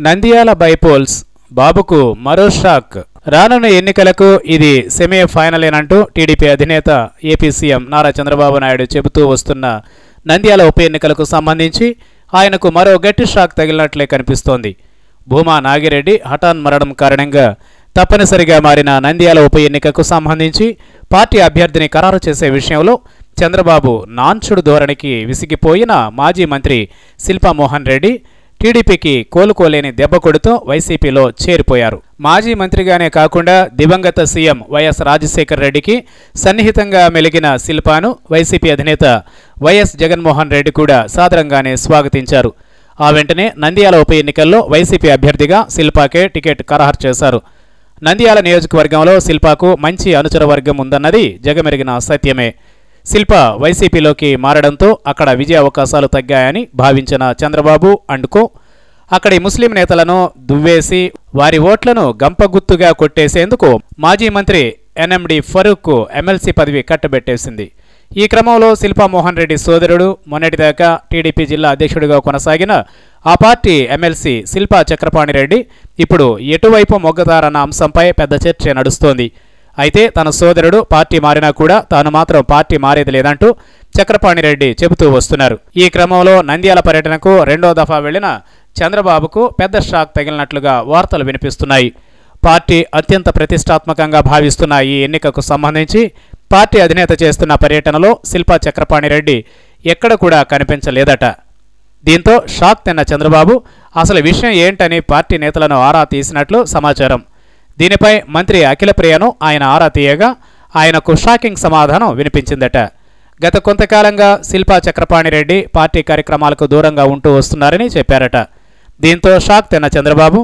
Nandyal bypolls బాబుకు మరో shock. రానున్న ఎన్నికలకు ఇది సెమీఫైనలేనంటూ టీడీపీ అధినేత ఏపీ సీఎం నారా చంద్రబాబు నాయుడు చెబుతూ వస్తున్న నంద్యాల ఉప ఎన్నికలకు సంబంధించి ఆయనకు మరో గట్టి షాక్ తగిలినట్లే కనిపిస్తోంది. భూమా నాగిరెడ్డి హఠాన్ మరణం కారణంగా తప్పనిసరిగా మారిన నంద్యాల ఉప ఎన్నికకు సంబంధించి పార్టీ అభ్యర్థిని ఖరారు చేసే విషయంలో చంద్రబాబు నాన్చుడు ధోరణికి విసిగిపోయిన మాజీ మంత్రి శిల్పా మోహన్ రెడ్డి టీడీపీకి కోలుకోలేని దెబ్బ కొడుతూ వైసీపీలో చేరిపోయారు. మాజీ మంత్రిగానే కాకుండా దివంగత సీఎం వైఎస్ రాజశేఖర రెడ్డికి సన్నిహితంగా మెలిగిన శిల్పాను వైసీపీ అధినేత వైఎస్ జగన్మోహన్ రెడ్డి కూడా సాదరంగానే స్వాగతించారు. ఆ వెంటనే నంద్యాల ఉప ఎన్నికల్లో వైసీపీ అభ్యర్థిగా శిల్పాకే టికెట్ ఖరారు చేశారు. నంద్యాల నియోజకవర్గంలో శిల్పాకు మంచి అనుచర వర్గం ఉందన్నది జగమెరిగిన సత్యమే. శిల్ప వైసీపీలోకి మారడంతో అక్కడ విజయ అవకాశాలు తగ్గాయని భావించిన చంద్రబాబు అండ్కో అక్కడి ముస్లిం నేతలను దువ్వేసి వారి ఓట్లను గంపగుత్తుగా కొట్టేసేందుకు మాజీ మంత్రి ఎన్ఎండి ఫరూక్ ఎమ్మెల్సీ పదవి కట్టబెట్టేసింది. ఈ క్రమంలో శిల్పా మోహన్ రెడ్డి సోదరుడు మొన్నటిదాకా టీడీపీ జిల్లా అధ్యక్షుడిగా కొనసాగిన ఆ పార్టీ ఎమ్మెల్సీ శిల్పా చక్రపాణిరెడ్డి ఇప్పుడు ఎటువైపు మొగ్గతారన్న అంశంపై పెద్ద చర్చ నడుస్తోంది. అయితే తన సోదరుడు పార్టీ మారినా కూడా తాను మాత్రం పార్టీ మారేది లేదంటూ చక్రపాణిరెడ్డి చెబుతూ వస్తున్నారు. ఈ క్రమంలో నంద్యాల పర్యటనకు రెండో దఫా వెళ్లిన చంద్రబాబుకు పెద్ద షాక్ తగిలినట్లుగా వార్తలు వినిపిస్తున్నాయి. పార్టీ అత్యంత ప్రతిష్టాత్మకంగా భావిస్తున్న ఈ ఎన్నికకు సంబంధించి పార్టీ అధినేత చేస్తున్న పర్యటనలో శిల్పా చక్రపాణిరెడ్డి ఎక్కడ కూడా కనిపించలేదట. దీంతో షాక్ తిన్న చంద్రబాబు అసలు విషయం ఏంటని పార్టీ నేతలను ఆరా తీసినట్లు సమాచారం. దీనిపై మంత్రి అఖిలప్రియను ఆయన ఆరా తీయగా ఆయనకు షాకింగ్ సమాధానం వినిపించిందట. గత కొంతకాలంగా శిల్పా చక్రపాణిరెడ్డి పార్టీ కార్యక్రమాలకు దూరంగా ఉంటూ వస్తున్నారని చెప్పారట. దీంతో షాక్ తిన్న చంద్రబాబు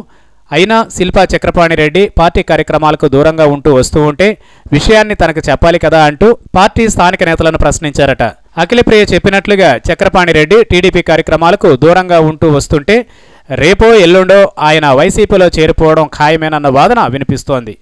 అయినా శిల్పా చక్రపాణిరెడ్డి పార్టీ కార్యక్రమాలకు దూరంగా ఉంటూ వస్తూ ఉంటే విషయాన్ని తనకు చెప్పాలి కదా అంటూ పార్టీ స్థానిక నేతలను ప్రశ్నించారట. అఖిలప్రియ చెప్పినట్లుగా చక్రపాణిరెడ్డి టీడీపీ కార్యక్రమాలకు దూరంగా ఉంటూ వస్తుంటే రేపో ఎల్లుండో ఆయన వైసీపీలో చేరిపోవడం ఖాయమేనన్న వాదన వినిపిస్తోంది.